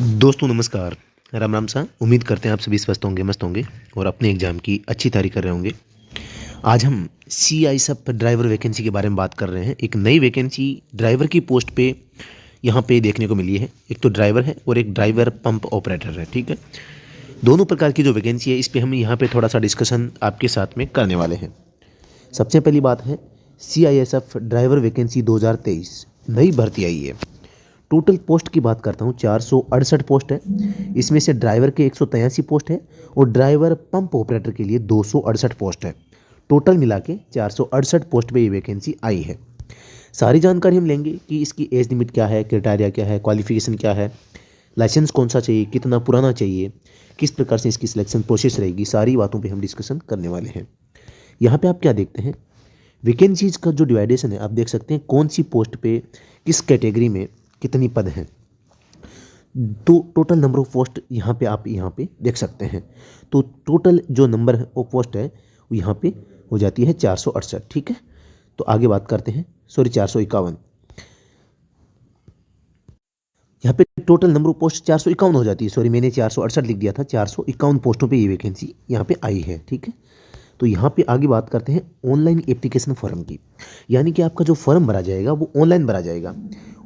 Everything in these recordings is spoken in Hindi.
दोस्तों नमस्कार। राम राम सा। उम्मीद करते हैं आप सभी स्वस्थ होंगे, मस्त होंगे और अपने एग्ज़ाम की अच्छी तैयारी कर रहे होंगे। आज हम CISF ड्राइवर वैकेंसी के बारे में बात कर रहे हैं। एक नई वैकेंसी ड्राइवर की पोस्ट पे यहाँ पे देखने को मिली है। एक तो ड्राइवर है और एक ड्राइवर पंप ऑपरेटर है, ठीक है। दोनों प्रकार की जो वैकेंसी है इस पे हम यहाँ पे थोड़ा सा डिस्कशन आपके साथ में करने वाले हैं। सबसे पहली बात है CISF ड्राइवर वैकेंसी 2023 नई भर्ती आई है। टोटल पोस्ट की बात करता हूँ, 468 पोस्ट है। इसमें से ड्राइवर के 183 पोस्ट है और ड्राइवर पंप ऑपरेटर के लिए 268 पोस्ट है। टोटल मिला के 468 पोस्ट पे ये वैकेंसी आई है। सारी जानकारी हम लेंगे कि इसकी एज लिमिट क्या है, क्राइटेरिया क्या है, क्वालिफिकेशन क्या है, लाइसेंस कौन सा चाहिए, कितना पुराना चाहिए, किस प्रकार से इसकी सिलेक्शन प्रोसेस रहेगी, सारी बातों पे हम डिस्कशन करने वाले हैं। यहाँ पे आप क्या देखते हैं, वैकेंसीज का जो डिवाइडेशन है आप देख सकते हैं कौन सी पोस्ट पे किस कैटेगरी में कितनी पद हैं। तो टोटल नंबर ऑफ पोस्ट यहाँ पे आप यहाँ पे देख सकते हैं। तो टोटल जो नंबर ऑफ पोस्ट है वो यहाँ पे हो जाती है 468, ठीक है। तो आगे बात करते हैं, 451। यहाँ पे टोटल नंबर ऑफ पोस्ट 451 हो जाती है। मैंने 468 लिख दिया था। 451 पोस्टों पे ये वैकेंसी यहाँ पे आई है, ठीक है। तो यहाँ पे आगे बात करते हैं ऑनलाइन एप्लीकेशन फॉर्म की। यानी कि आपका जो फॉर्म भरा जाएगा वो ऑनलाइन भरा जाएगा।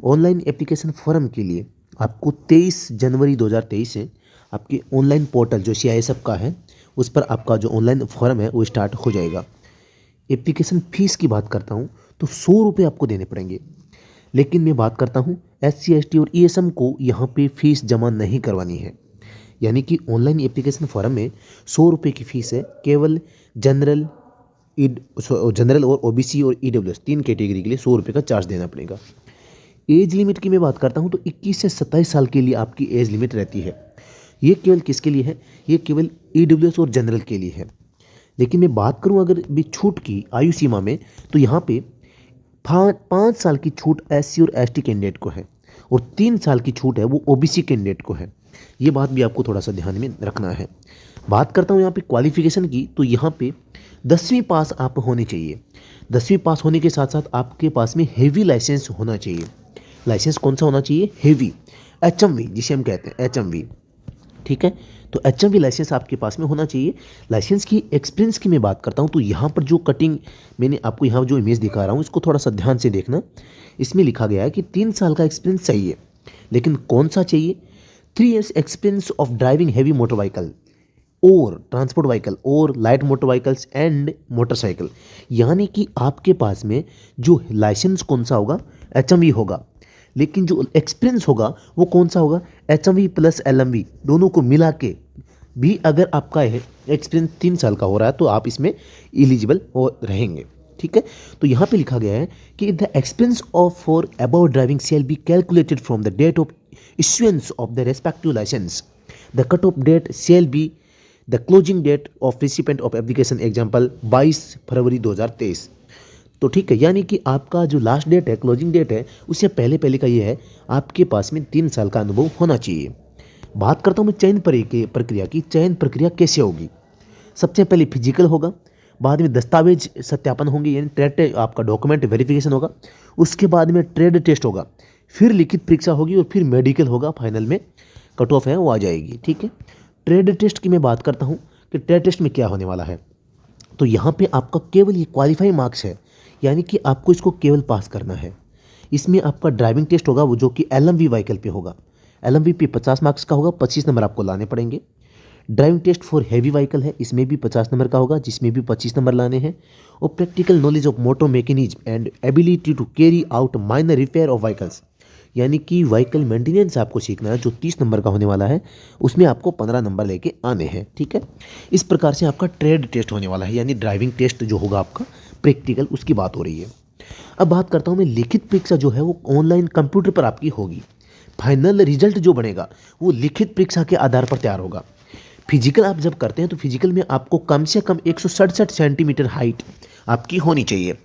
ऑनलाइन एप्लीकेशन फॉर्म के लिए आपको 23 जनवरी 2023 से आपके ऑनलाइन पोर्टल जो CISF का है उस पर आपका जो ऑनलाइन फॉर्म है वो स्टार्ट हो जाएगा। एप्लीकेशन फ़ीस की बात करता हूँ तो 100 रुपये आपको देने पड़ेंगे। लेकिन मैं बात करता हूँ SC ST और ESM को यहाँ पे फीस जमा नहीं करवानी है। यानी कि ऑनलाइन एप्लीकेशन फॉर्म में 100 रुपये की फ़ीस है। केवल जनरल जनरल और OBC और EWS 3 कैटेगरी के लिए 100 रुपये का चार्ज देना पड़ेगा। एज लिमिट की मैं बात करता हूँ तो 21 से 27 साल के लिए आपकी एज लिमिट रहती है। ये केवल किसके लिए है? ये केवल EWS और जनरल के लिए है। लेकिन मैं बात करूँ अगर भी छूट की आयु सीमा में तो यहाँ पे 5 साल की छूट SC और ST कैंडिडेट को है और 3 साल की छूट है वो OBC कैंडिडेट को है। ये बात भी आपको थोड़ा सा ध्यान में रखना है। बात करता हूँ यहाँ पे क्वालिफिकेशन की, तो यहाँ पे 10वीं पास आप होने चाहिए। 10वीं पास होने के साथ साथ आपके पास में हेवी लाइसेंस होना चाहिए। लाइसेंस कौन सा होना चाहिए? हेवी, HMV जिसे हम कहते हैं HMV, ठीक है। तो HMV लाइसेंस आपके पास में होना चाहिए। लाइसेंस की एक्सपीरियंस की मैं बात करता हूँ तो यहाँ पर जो कटिंग मैंने आपको यहाँ जो इमेज दिखा रहा हूँ इसको थोड़ा सा ध्यान से देखना। इसमें लिखा गया है कि 3 साल का एक्सपीरियंस चाहिए। लेकिन कौन सा चाहिए? 3 years experience of driving heavy motor vehicle और ट्रांसपोर्ट व्हीकल और light motor vehicles and motorcycle. यानी कि आपके पास में जो लाइसेंस कौन सा होगा? HMV होगा। लेकिन जो एक्सपीरियंस होगा वो कौन सा होगा? HMV प्लस LMV दोनों को मिला के भी अगर आपका एक्सपीरियंस 3 साल का हो रहा है तो आप इसमें एलिजिबल हो रहेंगे, ठीक है। तो यहाँ पे लिखा गया है कि the experience of for about driving shall be calculated from the date of issuance of the respective license. The cut-off date shall be the closing date of recipient of application, example 22 फरवरी 2023। तो ठीक है, यानी कि आपका जो लास्ट डेट है, क्लोजिंग डेट है, उससे पहले पहले का ये है आपके पास में 3 साल का अनुभव होना चाहिए। बात करता हूँ मैं चयन प्रक्रिया की। चयन प्रक्रिया कैसे होगी? सबसे पहले फिजिकल होगा, बाद में दस्तावेज सत्यापन होंगे, यानी ट्रेड आपका डॉक्यूमेंट वेरिफिकेशन होगा, उसके बाद में ट्रेड टेस्ट होगा, फिर लिखित परीक्षा होगी और फिर मेडिकल होगा। फाइनल में कट ऑफ है वो आ जाएगी, ठीक है। ट्रेड टेस्ट की मैं बात करता हूँ कि ट्रेड टेस्ट में क्या होने वाला है। तो यहाँ पे आपका केवल ये क्वालिफाई मार्क्स है, यानी कि आपको इसको केवल पास करना है। इसमें आपका ड्राइविंग टेस्ट होगा वो जो कि LMV व्हीकल पे होगा। LMV पे 50 मार्क्स का होगा, 25 नंबर आपको लाने पड़ेंगे। Driving test for heavy vehicle है, इसमें भी 50 नंबर का होगा, जिसमें भी 25 नंबर लाने हैं। और practical knowledge of motor mechanism and ability to carry out minor repair of vehicles, यानी कि व्हीकल मेंटेनेंस आपको सीखना है जो 30 नंबर का होने वाला है। उसमें आपको 15 नंबर लेके आने हैं, ठीक है। इस प्रकार से आपका ट्रेड टेस्ट होने वाला है, यानी ड्राइविंग टेस्ट जो होगा आपका प्रैक्टिकल, उसकी बात हो रही है। अब बात करता हूँ मैं लिखित परीक्षा जो है वो ऑनलाइन कंप्यूटर पर आपकी होगी। फाइनल रिजल्ट जो बनेगा वो लिखित परीक्षा के आधार पर तैयार होगा। फिजिकल आप जब करते हैं तो फिजिकल में आपको कम से कम 167 सेंटीमीटर हाइट आपकी होनी चाहिए।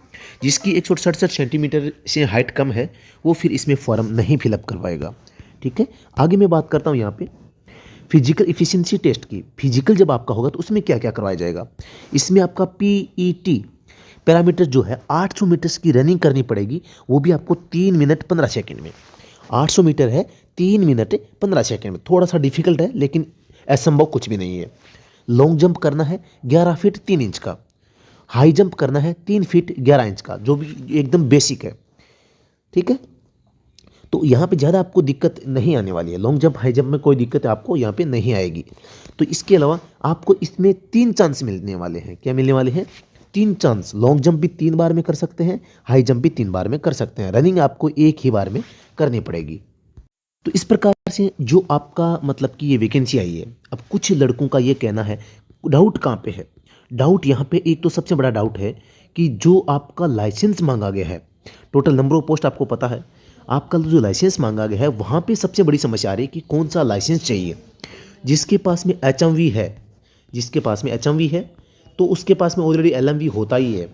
जिसकी 167 सेंटीमीटर से हाइट कम है वो फिर इसमें फॉर्म नहीं फिलअप कर पाएगा, ठीक है। आगे मैं बात करता हूँ यहाँ पे फिजिकल इफिशिएंसी टेस्ट की। फिजिकल जब आपका होगा तो उसमें क्या क्या करवाया जाएगा? इसमें आपका PET पैरामीटर जो है 800 मीटर्स की रनिंग करनी पड़ेगी, वो भी आपको 3 मिनट 15 सेकेंड में। 800 मीटर है, 3 मिनट 15 सेकेंड में। थोड़ा सा डिफिकल्ट है लेकिन असंभव कुछ भी नहीं है। लॉन्ग जंप करना है 11 फीट 3 इंच का। हाई जंप करना है 3 फीट 11 इंच का, जो भी एकदम बेसिक है। ठीक है, तो यहाँ पे ज़्यादा आपको दिक्कत नहीं आने वाली है। लॉन्ग जंप हाई जंप में कोई दिक्कत आपको यहाँ पे नहीं आएगी। तो इसके अलावा आपको इसमें 3 चांस मिलने वाले हैं। क्या मिलने वाले हैं? 3 चांस। लॉन्ग जंप भी 3 बार में कर सकते हैं, हाई जंप भी 3 बार में कर सकते हैं। रनिंग आपको एक ही बार में करनी पड़ेगी। तो इस प्रकार से जो आपका मतलब कि ये वैकेंसी आई है। अब कुछ लड़कों का ये कहना है, डाउट कहाँ पे है? डाउट यहाँ पे एक तो सबसे बड़ा डाउट है कि जो आपका लाइसेंस मांगा गया है, टोटल नंबर ऑफ पोस्ट आपको पता है, आपका जो लाइसेंस मांगा गया है वहाँ पे सबसे बड़ी समस्या आ रही है कि कौन सा लाइसेंस चाहिए। जिसके पास में एचएमवी है, जिसके पास में एचएमवी है तो उसके पास में ऑलरेडी एलएमवी होता ही है।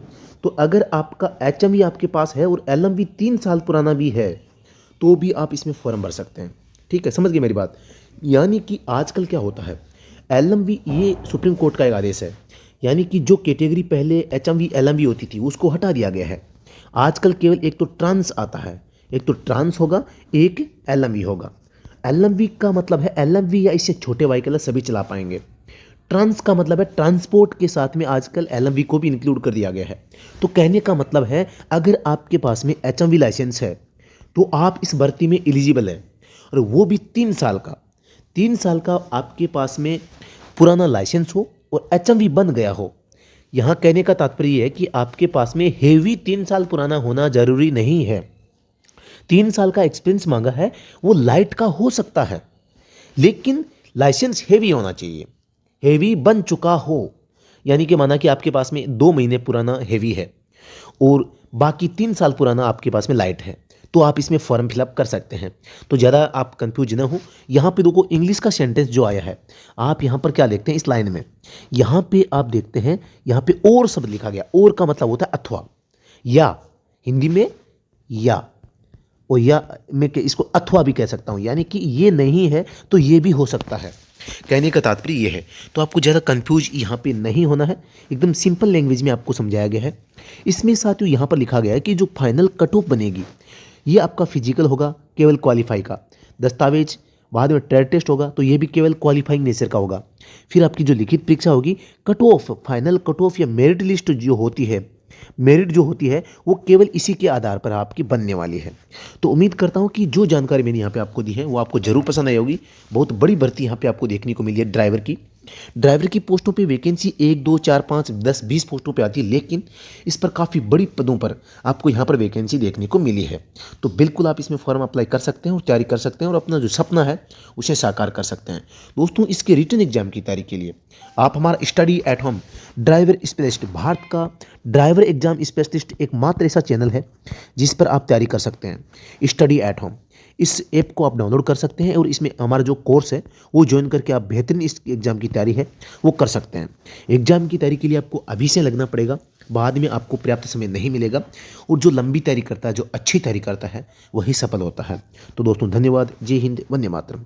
तो अगर आपका एचएमवी आपके पास है और एलएमवी 3 साल पुराना भी है तो भी आप इसमें फॉर्म भर सकते हैं। ठीक है, समझ गए मेरी बात? यानी कि आजकल क्या होता है, एलएमवी, ये सुप्रीम कोर्ट का एक आदेश है, यानी कि जो कैटेगरी पहले एचएमवी एलएमवी होती थी उसको हटा दिया गया है। आजकल केवल एक तो ट्रांस आता है, एक तो ट्रांस होगा, एक एलएमवी होगा। एलएमवी का मतलब है एलएमवी या इससे छोटे व्हीकल सभी चला पाएंगे। ट्रांस का मतलब है ट्रांसपोर्ट के साथ में आजकल एलएमवी को भी इंक्लूड कर दिया गया है। तो कहने का मतलब है अगर आपके पास में एचएमवी लाइसेंस है तो आप इस भर्ती में एलिजिबल है, और वो भी 3 साल का। 3 साल का आपके पास में पुराना लाइसेंस हो और एचएमवी बन गया हो। यहाँ कहने का तात्पर्य है कि आपके पास में हेवी 3 साल पुराना होना जरूरी नहीं है। 3 साल का एक्सपीरियंस मांगा है, वो लाइट का हो सकता है लेकिन लाइसेंस हेवी होना चाहिए, हेवी बन चुका हो। यानी कि माना कि आपके पास में 2 महीने पुराना हेवी है और बाकी 3 साल पुराना आपके पास में लाइट है, तो आप इसमें फॉर्म फिलअप कर सकते हैं। तो ज़्यादा आप कंफ्यूज ना हो। यहाँ पे देखो इंग्लिश का सेंटेंस जो आया है, आप यहाँ पर क्या देखते हैं इस लाइन में, यहाँ पे आप देखते हैं यहाँ पे और शब्द लिखा गया। और का मतलब होता है अथवा, या हिंदी में या, और या मैं इसको अथवा भी कह सकता हूँ, यानी कि ये नहीं है तो ये भी हो सकता है। कहने का तात्पर्य ये है। तो आपको ज़्यादा कंफ्यूज यहाँ पे नहीं होना है, एकदम सिंपल लैंग्वेज में आपको समझाया गया है। इसमें साथियों यहाँ पर लिखा गया है कि जो फाइनल कट ऑफ बनेगी ये आपका फिजिकल होगा केवल क्वालिफाई का, दस्तावेज बाद में ट्रेड टेस्ट होगा तो ये भी केवल क्वालिफाइंग नेचर का होगा। फिर आपकी जो लिखित परीक्षा होगी, cut off, final cut off या मेरिट लिस्ट जो होती है, मेरिट जो होती है वो केवल इसी के आधार पर आपकी बनने वाली है। तो उम्मीद करता हूँ कि जो जानकारी मैंने यहाँ पे आपको दी है वो आपको जरूर पसंद आई होगी। बहुत बड़ी भर्ती यहाँ पे आपको देखने को मिली है ड्राइवर की। ड्राइवर की पोस्टों पे वैकेंसी 1, 2, 4, 5, 10, 20 पोस्टों पे आती है, लेकिन इस पर काफ़ी बड़ी पदों पर आपको यहाँ पर वैकेंसी देखने को मिली है। तो बिल्कुल आप इसमें फॉर्म अप्लाई कर सकते हैं और तैयारी कर सकते हैं और अपना जो सपना है उसे साकार कर सकते हैं। दोस्तों, इसके रिटन एग्जाम की तैयारी के लिए आप हमारा study at home driver specialist, Bharat का ड्राइवर एग्जाम स्पेशलिस्ट एकमात्र ऐसा चैनल है जिस पर आप तैयारी कर सकते हैं। स्टडी एट होम, इस ऐप को आप डाउनलोड कर सकते हैं और इसमें हमारा जो कोर्स है वो ज्वाइन करके आप बेहतरीन इस एग्ज़ाम की तैयारी है वो कर सकते हैं। एग्ज़ाम की तैयारी के लिए आपको अभी से लगना पड़ेगा, बाद में आपको पर्याप्त समय नहीं मिलेगा। और जो लंबी तैयारी करता है, जो अच्छी तैयारी करता है, वही सफल होता है। तो दोस्तों धन्यवाद। जय हिंद, वंदे मातरम।